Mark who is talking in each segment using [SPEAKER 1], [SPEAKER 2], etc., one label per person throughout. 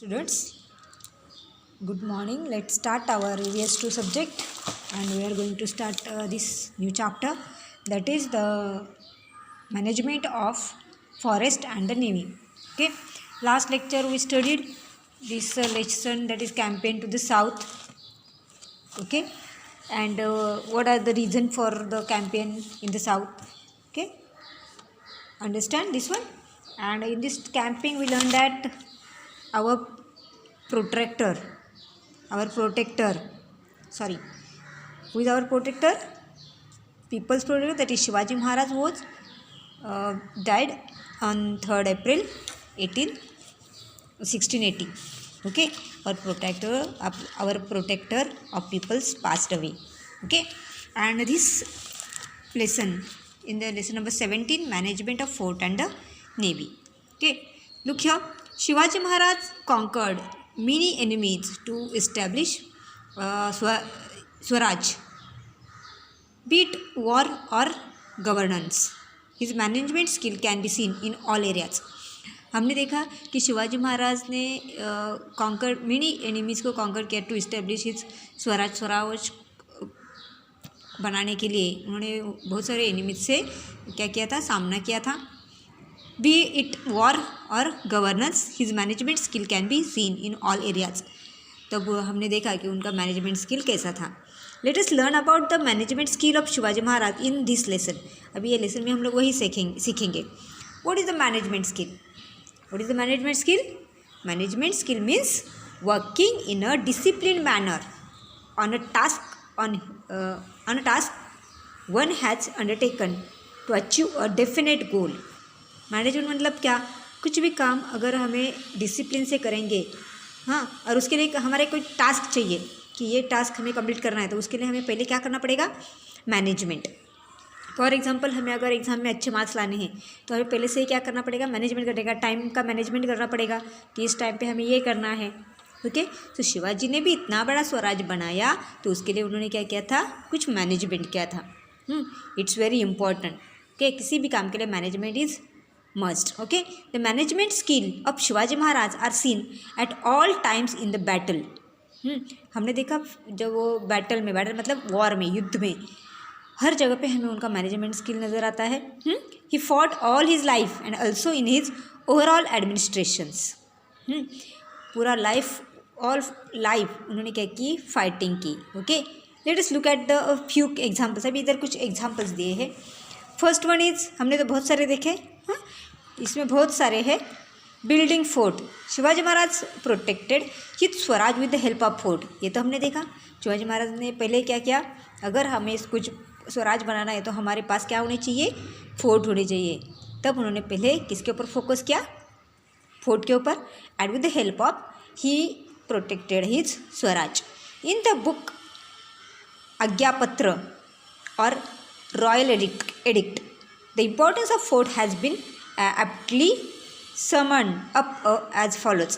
[SPEAKER 1] Students, good morning. Let's start our EVS2 subject, and we are going to start this new chapter, that is the management of forest and the navy. Okay, last lecture we studied this lesson, that is campaign to the south. Okay, and what are the reason for the campaign in the south? Okay, understand this one. And in this campaign we learned that our protector our protector sorry who is our protector? People's protector, that is Shivaji Maharaj, was died on 3rd April 1680. Okay, our protector of peoples passed away. Okay, and this lesson, in the lesson number 17, management of fort and the navy. Okay, look here. Shivaji Maharaj conquered many enemies to establish Swaraj, be it war or governance. His management skill can be seen in all areas. हमने देखा कि शिवाजी महाराज ने conquer many enemies को conquer किया to establish his Swaraj बनाने के लिए उन्होंने बहुत सारे एनिमीज से क्या किया था, सामना किया था. बी इट वॉर और governance, his management skill can be seen in all areas. तब हमने देखा कि उनका मैनेजमेंट स्किल कैसा था. Let us learn about the management skill of Shivaji Maharaj in this lesson. अभी ये लेसन में हम लोग वही सीखेंगे. What is the management skill? What is the management skill? Management skill means working in a discipline manner on a task one has undertaken to achieve a definite goal. Management मतलब क्या? कुछ भी काम अगर हमें डिसिप्लिन से करेंगे, हाँ, और उसके लिए हमारे कोई टास्क चाहिए कि ये टास्क हमें कंप्लीट करना है, तो उसके लिए हमें पहले क्या करना पड़ेगा? मैनेजमेंट. फॉर एग्जांपल, हमें अगर एग्ज़ाम में अच्छे मार्क्स लाने हैं तो हमें पहले से ही क्या करना पड़ेगा? मैनेजमेंट करेगा, टाइम का मैनेजमेंट करना पड़ेगा कि इस टाइम पे हमें ये करना है. ओके, तो शिवाजी ने भी इतना बड़ा स्वराज बनाया तो उसके लिए उन्होंने क्या किया था? कुछ मैनेजमेंट किया था. It's very important. ओके, किसी भी काम के लिए management is must. Okay, the management skill of Shivaji Maharaj are seen at all times in the battle. हमने देखा जब वो बैटल मतलब वॉर में, युद्ध में, हर जगह पे हमें उनका मैनेजमेंट स्किल नज़र आता है. He fought all his life and also in his overall administrations. पूरा ऑल लाइफ उन्होंने क्या की? फाइटिंग की. Okay, let us look at the few examples. अभी इधर कुछ एग्जाम्पल्स दिए हैं. फर्स्ट वन इज, हमने तो बहुत सारे देखे, हाँ, इसमें बहुत सारे हैं. Building fort. Shivaji Maharaj protected his Swaraj with the help of fort. ये तो हमने देखा. शिवाजी महाराज ने पहले क्या किया? अगर हमें कुछ स्वराज बनाना है तो हमारे पास क्या होने चाहिए? फोर्ट होने चाहिए. तब उन्होंने पहले किसके ऊपर फोकस किया? फोर्ट के ऊपर. And with the help of he protected his swaraj. In the book Ajnapatra और royal edict, the importance of fort has been aptly summed up as follows.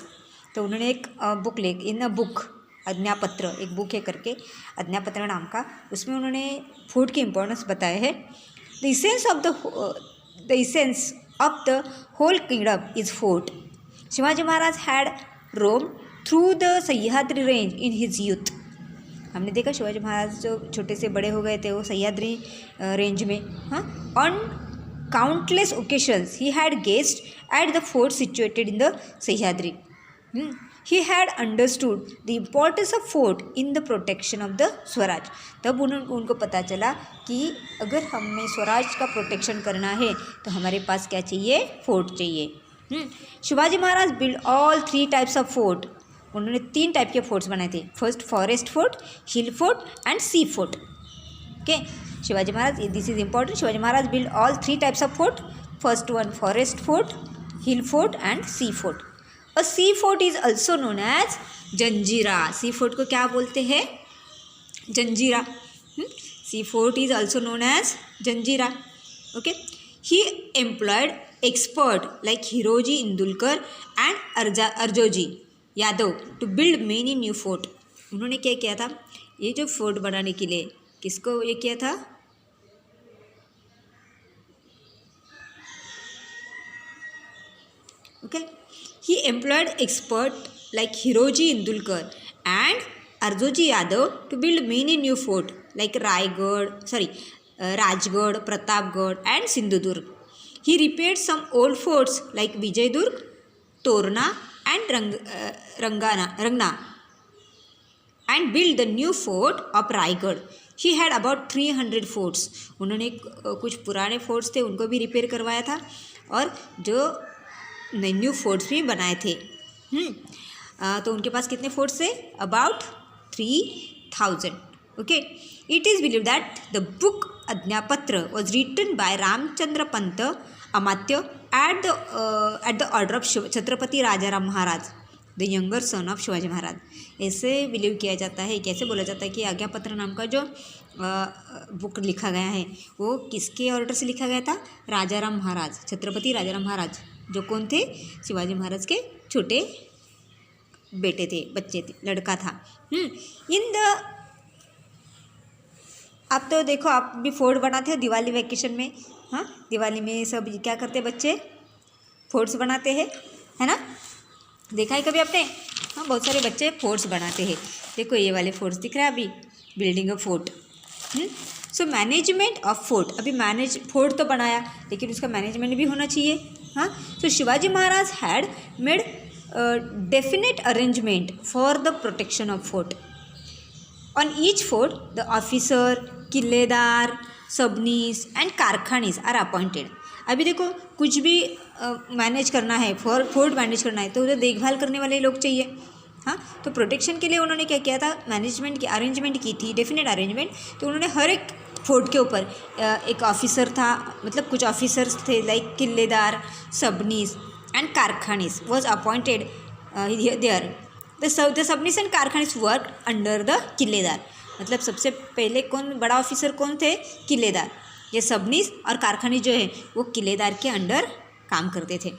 [SPEAKER 1] तो उन्होंने एक बुक इन अ बुक, आज्ञापत्र, एक बुक है करके, आज्ञापत्र नाम का, उसमें उन्होंने फोर्ट की इम्पोर्टेंस बताया है. The essence of the whole kingdom is fort. Shivaji Maharaj had roam through the Sahyadri range in his youth. हमने देखा शिवाजी महाराज जो छोटे से बड़े हो गए थे वो सह्याद्री रेंज में, हाँ. On countless occasions he had guessed at the fort situated in the Sahyadri. He had understood the importance of fort in the protection of the Swaraj. तब उनको पता चला कि अगर हमें स्वराज का प्रोटेक्शन करना है तो हमारे पास क्या चाहिए? फोर्ट चाहिए. Shivaji Maharaj build all 3 types of fort. उन्होंने 3 टाइप के फोर्ट्स बनाए थे. First forest fort, hill fort and sea fort. Okay, Shivaji Maharaj, this is important. Shivaji Maharaj build all 3 types of fort. First one forest fort, hill fort and sea fort. Uh sea fort is also known as Janjira. Sea fort को क्या बोलते हैं? Janjira. Sea fort is also known as Janjira. Okay, he employed expert like Hiroji Indulkar and Arjoji Yadav to build many new fort. उन्होंने क्या किया था? ये जो फोर्ट बनाने के लिए किसको ये किया था? Okay, he employed expert like Hiroji Indulkar and Arjoji Yadav to build many new forts like Rajgarh, Pratapgarh and Sindhudurg. He repaired some old forts like Vijayadurg, Torna and Rangna and built the new fort of Raigad. He had about 300 forts. उन्होंने कुछ पुराने forts थे उनको भी repair करवाया था और जो न्यू फोर्ट्स भी बनाए थे. तो उनके पास कितने फोर्ट्स थे? About 3000. Okay. It is believe that the book Ajnapatra was written by Ramchandra Pant Amatya at the order of Chhatrapati Rajaram Maharaj, the younger son of Shivaji Maharaj. ऐसे बिलीव किया जाता है, कैसे बोला जाता है कि आज्ञापत्र नाम का जो बुक लिखा गया है वो किसके ऑर्डर से लिखा गया था? राजाराम महाराज, छत्रपति राजाराम महाराज, जो कौन थे? शिवाजी महाराज के छोटे बेटे थे, बच्चे थे, लड़का था. इन द आप तो देखो, आप भी फोर्ट बनाते हो दिवाली वेकेशन में. हाँ, दिवाली में सब क्या करते हैं बच्चे? फोर्ट्स बनाते हैं, है ना? देखा है कभी आपने? हाँ, बहुत सारे बच्चे फोर्ट्स बनाते हैं. देखो ये वाले फोर्ट्स दिख रहा है अभी, building a fort. So management of fort. अभी फोर्ट तो बनाया लेकिन उसका मैनेजमेंट भी होना चाहिए. हाँ, so Shivaji Maharaj had made definite arrangement for the protection of fort. On each fort the officer, Killedar, Sabnis and Karkhanis are appointed. अभी देखो, कुछ भी मैनेज करना है, फोर्ट मैनेज करना है तो उधर देखभाल करने वाले लोग चाहिए. हाँ, तो प्रोटेक्शन के लिए उन्होंने क्या किया था? मैनेजमेंट की अरेंजमेंट की थी, डेफिनेट अरेंजमेंट. तो उन्होंने हर एक फोर्ट के ऊपर एक ऑफिसर था, मतलब कुछ ऑफिसर्स थे like Killedar, Sabnis and Karkhanis was appointed there. The Sabnis and Karkhanis work under the Killedar. मतलब सबसे पहले बड़ा ऑफिसर कौन थे? किलेदार. ये सबनीस और कारखानी जो है वो किलेदार के अंडर काम करते थे.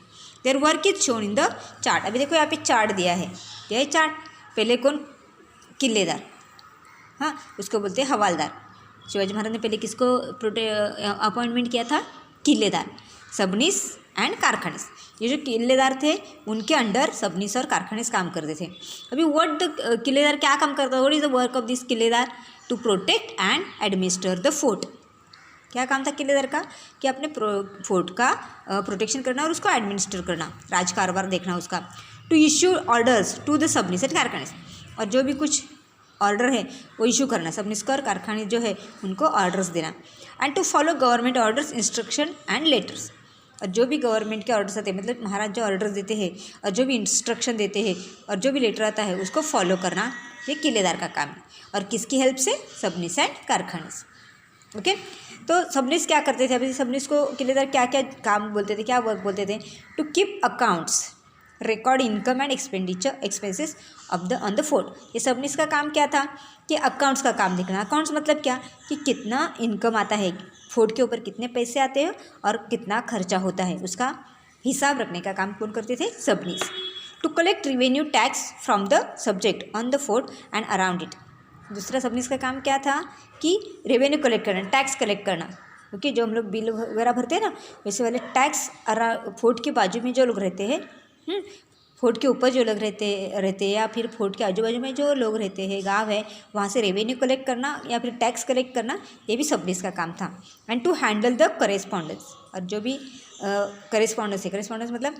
[SPEAKER 1] Their work is shown in the chart. अभी देखो यहाँ पे चार्ट दिया है, क्या है चार्ट? पहले कौन? किलेदार. हाँ, उसको बोलते हैं हवालदार. शिवाजी महाराज ने पहले किसको अपॉइंटमेंट किया था? किलेदार, सबनीस एंड कारखानीस. ये जो किलेदार थे उनके अंडर सबनीस और कारखानीस काम करते थे. अभी किलेदार क्या काम करता है? What is the work of this Killedar? To protect and administer the fort. क्या काम था किलेदार का? कि अपने फोर्ट का प्रोटेक्शन करना और उसको एडमिनिस्टर करना, राज कारोबार देखना उसका. To issue orders to the Sabnis and Karkhanis. और जो भी कुछ ऑर्डर है वो इशू करना, सबनीस को और कारखानी जो है उनको ऑर्डर्स देना. And to follow government orders, instruction and letters. और जो भी गवर्नमेंट के ऑर्डर्स आते हैं, मतलब महाराज जो ऑर्डर्स देते हैं और जो भी इंस्ट्रक्शन देते हैं और जो भी लेटर आता है उसको फॉलो करना, ये किलेदार का काम है. और किसकी हेल्प से? सबनीस एंड कारखानीस. ओके. तो सबनीस क्या करते थे? अभी सबनीस को किलेदार क्या क्या काम बोलते थे, क्या वर्क बोलते थे? To keep accounts, record income and expenses on the fort. ये सबनीस का काम क्या था? कि अकाउंट्स का काम देखना. अकाउंट्स मतलब क्या? कि कितना इनकम आता है, फोर्ट के ऊपर कितने पैसे आते हैं और कितना खर्चा होता है, उसका हिसाब रखने का काम कौन करते थे? Sabnis. To collect revenue tax from the subject on the fort and around it. दूसरा सबनीस का काम क्या था? कि रेवेन्यू कलेक्ट करना, टैक्स कलेक्ट करना. ओके. जो हम लोग बिल वगैरह भरते हैं ना, वैसे वाले टैक्स फोर्ट के बाजू में जो लोग रहते हैं, फोर्ट के ऊपर जो लोग रहते हैं या फिर फोर्ट के आजू बाजू में जो लोग रहते हैं, गांव है, वहाँ से रेवेन्यू कलेक्ट करना या फिर टैक्स कलेक्ट करना, ये भी सबनीस का काम था. And to handle the correspondence. और जो भी करेस्पॉन्डेंस है, करेस्पॉन्डेंस मतलब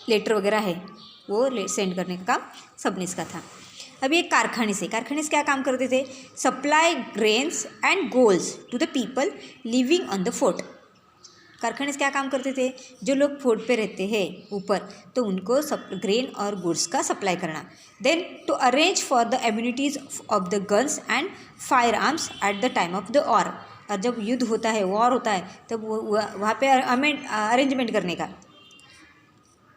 [SPEAKER 1] लेटर वगैरह है, वो सेंड करने का काम सबनीस का था. अभी एक कारखानीस है. कारखानीस क्या काम करते थे? Supply grains and goals to the people living on the fort. Karkhanis क्या काम करते थे? जो लोग फोर्ट पे रहते हैं ऊपर, तो उनको ग्रेन और गुड्स का सप्लाई करना. Then to arrange for the amenities of the guns and fire arms at the time of the war. और जब युद्ध होता है, वॉर होता है, तब वहाँ पे अरेंजमेंट करने का.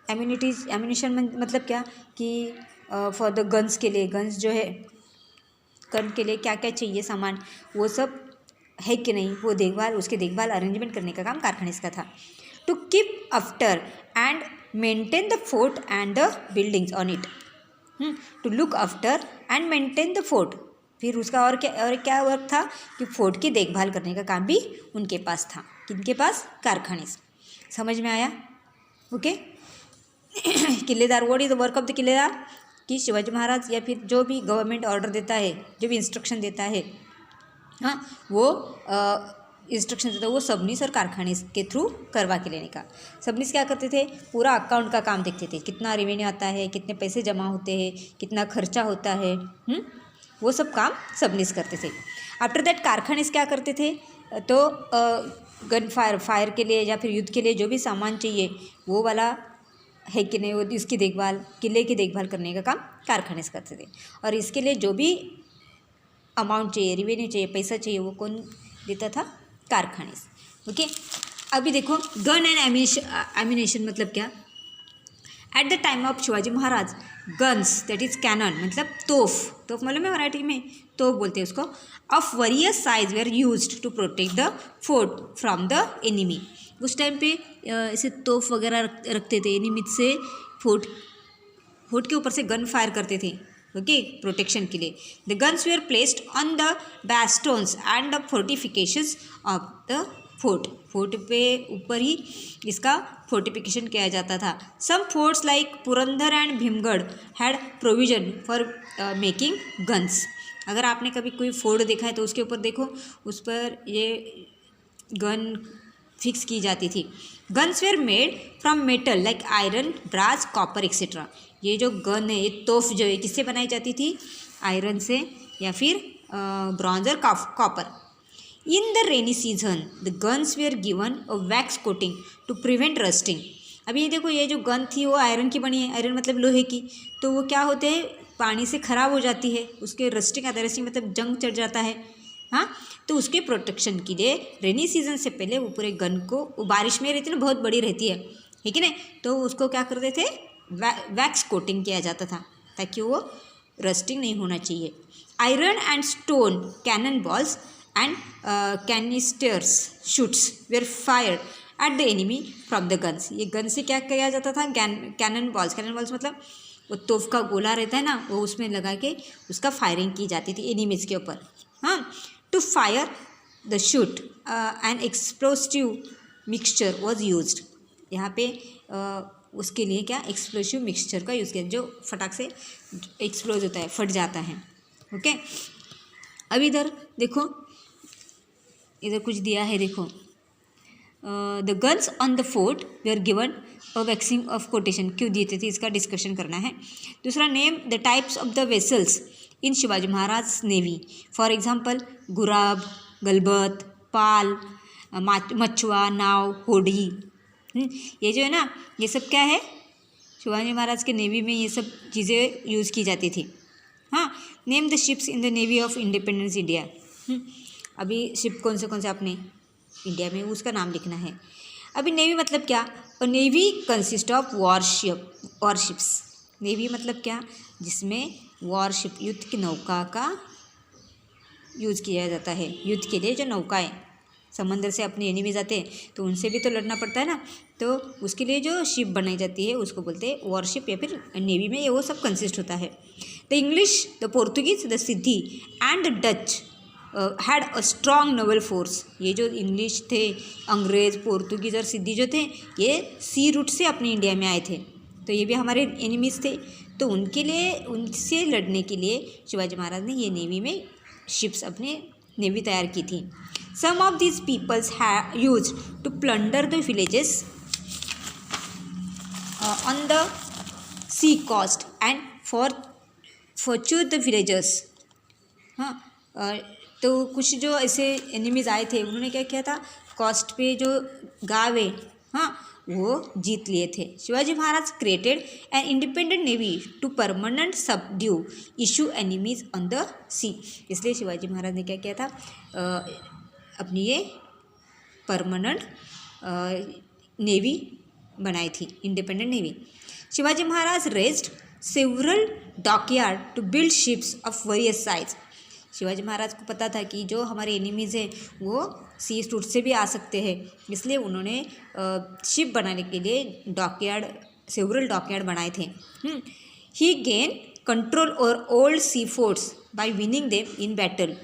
[SPEAKER 1] एम्यूनिशन मतलब क्या? कि फॉर द गन्स के लिए, गन्स जो है, गन के लिए क्या क्या चाहिए सामान, वो सब है कि नहीं, वो उसके देखभाल अरेंजमेंट करने का काम कारखानीस का था. To keep after and maintain the fort and the buildings on it. To look after and maintain the fort. फिर उसका और क्या वर्क था? कि फोर्ट की देखभाल करने का काम भी उनके पास था. किनके पास? कारखानीस. समझ में आया? Okay. Killedar, what is the work of the Killedar, कि शिवाजी महाराज या फिर जो भी गवर्नमेंट ऑर्डर देता है, जो भी इंस्ट्रक्शन देता है, हाँ, वो इंस्ट्रक्शन देता है वो सबनीस और कारखाने के थ्रू करवा के लेने का। सबनीस क्या करते थे, पूरा अकाउंट का काम देखते थे, कितना रेवेन्यू आता है, कितने पैसे जमा होते हैं, कितना खर्चा होता है, वो सब काम सबनीस करते थे। आफ्टर दैट कारखानेस क्या करते थे, तो गन फायर के लिए या फिर युद्ध के लिए जो भी सामान चाहिए वो वाला है कि नहीं, वो इसकी देखभाल, किले की देखभाल करने का काम कारखाने से करते थे। और इसके लिए जो भी अमाउंट चाहिए, रेवेन्यू चाहिए, पैसा चाहिए, वो कौन देता था, कारखाने से। ओके, अभी देखो गन एंड एम्यूनेशन मतलब क्या। At the time of Shivaji Maharaj guns, that is cannon, मतलब तोफ मालूम है मराठी में, तोफ बोलते हैं उसको, of various size were used to protect the fort from the enemy. उस टाइम पे ऐसे तोफ वगैरह रखते थे, एनिमी से फोर्ट के ऊपर से गन फायर करते थे, ओके, प्रोटेक्शन के लिए। The guns were placed on the bastions and the fortifications of the fort पे ऊपर ही इसका फोर्टिफिकेशन किया जाता था। Some forts like Purandar and Bhimgad had provision for making guns. अगर आपने कभी कोई फोर्ट देखा है तो उसके ऊपर देखो, उस पर ये गन फिक्स की जाती थी। Guns were made from metal like iron, brass, copper etcetera. ये जो गन है, ये तोफ जो है, किससे बनाई जाती थी, आयरन से या फिर ब्रॉन्ज और copper. In the rainy season the guns were given a wax coating to prevent rusting. अभी ये देखो, ये जो गन थी वो आयरन की बनी है, आयरन मतलब लोहे की, तो वो क्या होते हैं, पानी से ख़राब हो जाती है, उसके रस्टिंग आता है, रस्टिंग मतलब जंग चढ़ जाता है, हाँ, तो उसके प्रोटेक्शन के लिए रेनी सीजन से पहले वो पूरे गन को, वो बारिश में रहती है ना, बहुत बड़ी रहती है, ठीक है ना, तो उसको क्या करते थे, वैक्स कोटिंग किया जाता था ताकि वो रस्टिंग नहीं होना चाहिए। Iron and stone cannon balls and canisters shoots were fired at the enemy from the guns. ये गन से क्या किया जाता था, कैनन बॉल्स मतलब वो तोफ का गोला रहता है ना, वो उसमें लगा के उसका फायरिंग की जाती थी एनिमीज के ऊपर, हाँ। To fire the shoot and explosive mixture was used. यहाँ पे उसके लिए क्या, एक्सप्लोसिव मिक्सचर का यूज़ किया, जो फटाक से एक्सप्लोज होता है, फट जाता है, ओके। अब इधर देखो, इधर कुछ दिया है, देखो, the guns on the fort were given a waxing of quotation, क्यों दिए थे इसका डिस्कशन करना है। दूसरा, name the types of the vessels in Shivaji Maharaj navy, for example gurab, galbat, pal, machhua, nav, hodi. ये जो है ना, ये सब क्या है, शिवाजी महाराज के नेवी में ये सब चीज़ें यूज़ की जाती थी, हाँ। Name the ships in the navy of independence India. अभी शिप कौन से आपने इंडिया में, उसका नाम लिखना है। अभी नेवी मतलब क्या, और navy consist of warships. Navy मतलब क्या, जिसमें वॉरशिप, युद्ध की नौका का यूज़ किया जाता है। युद्ध के लिए जो नौकाएं समंदर से अपने एनिमीज आते हैं तो उनसे भी तो लड़ना पड़ता है ना, तो उसके लिए जो शिप बनाई जाती है उसको बोलते हैं वॉरशिप, या फिर नेवी में ये वो सब कंसिस्ट होता है। The English, the Portuguese, the Siddhi and the Dutch had a strong naval force. ये जो इंग्लिश थे, अंग्रेज़, पोर्तुगीज़ और सिद्धि जो थे, ये सी रूट से अपने इंडिया में आए थे, तो ये भी हमारे एनिमीज थे, तो उनके लिए, उनसे लड़ने के लिए शिवाजी महाराज ने ये नेवी में शिप्स, अपने नेवी तैयार की थी। Some of these peoples have used to plunder the villages on the sea coast and fortune the villagers, हाँ। तो कुछ जो ऐसे एनिमीज आए थे, उन्होंने क्या किया था, कोस्ट पे जो गाँव है, हाँ, वो जीत लिए थे। Shivaji Maharaj created an independent navy to permanent subdue issue enemies on the sea. इसलिए शिवाजी महाराज ने क्या किया था, अपनी ये परमानेंट नेवी बनाई थी, independent navy. Shivaji Maharaj raised several dockyard to build ships of various size. Shivaji Maharaj को पता था कि जो हमारे एनिमीज़ हैं वो सी रूट से भी आ सकते हैं, इसलिए उन्होंने शिप बनाने के लिए डॉकयार्ड, सेवरल डॉकयार्ड बनाए थे। He gain control over old sea forts by winning them in battle.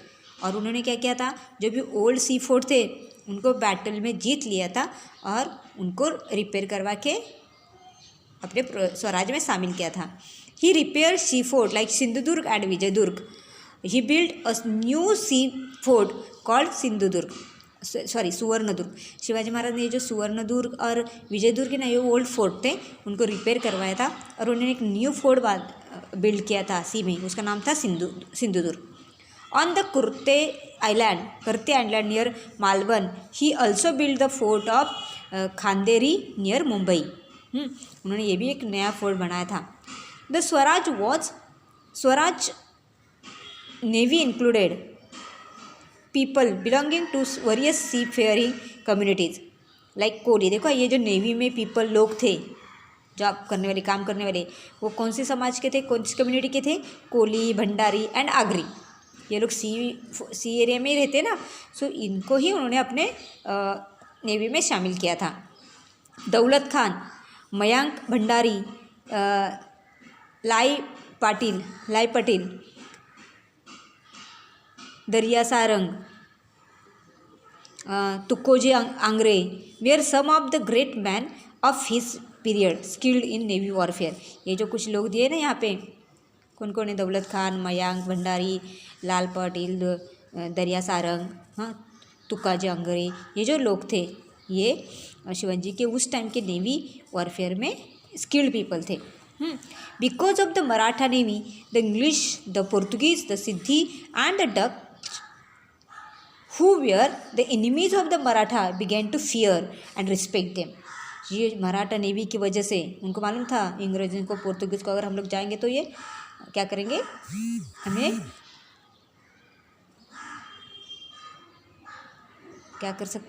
[SPEAKER 1] और उन्होंने क्या किया था, जो भी ओल्ड सी फोर्ट थे उनको बैटल में जीत लिया था और उनको रिपेयर करवा के अपने स्वराज में शामिल किया था। He repair sea fort like Sindhudurg and Vijaydurg. He build a new sea fort called Sindhudurg, sorry Suvarnadurg. Shivaji Maharaj ने जो सुवर्णदुर्ग और विजयदुर्ग ना, ये ओल्ड फोर्ट थे, उनको रिपेयर करवाया था और उन्होंने एक न्यू फोर्ट बिल्ड किया था सी में, उसका नाम था Sindhudurg. On the Kurte island near Malvan he also build the fort of Khanderi near Mumbai. उन्होंने ये भी एक नया फोर्ट बनाया था। The Swaraj navy included people belonging to various sea faring communities like Koli. देखो ये जो नेवी में पीपल लोग थे, जॉब करने वाले, काम करने वाले, वो कौन से समाज के थे, कौन सी कम्युनिटी के थे? कोली, भंडारी एंड आगरी। ये लोग सी एरिया में ही रहते ना, सो इनको ही उन्होंने अपने नेवी में शामिल किया था। दौलत Khan, Mayank Bhandari, Lai Patel, Darya Sarang, Tukoji Angre were some of the great man of his period skilled in navy warfare. ये जो कुछ लोग दिए ना यहाँ पे, कौन कौन है? दौलत खान, मयंक भंडारी, लाल पटेल, दरिया सारंग, हाँ, तुकाजी आंग्रे, ये जो लोग थे, ये शिवाजी के उस टाइम के नेवी वॉरफेयर में स्किल्ड पीपल थे। Because of the Maratha navy, the English, the Portuguese, the Siddhi and the Dutch who were the enemies of the Maratha began to fear and respect them। ये मराठा नेवी की वजह से उनको मालूम था अंग्रेज़ों को, पोर्तुगीज़ को अगर हम लोग जाएंगे तो ये क्या करेंगे, हमें क्या कर सकते हैं,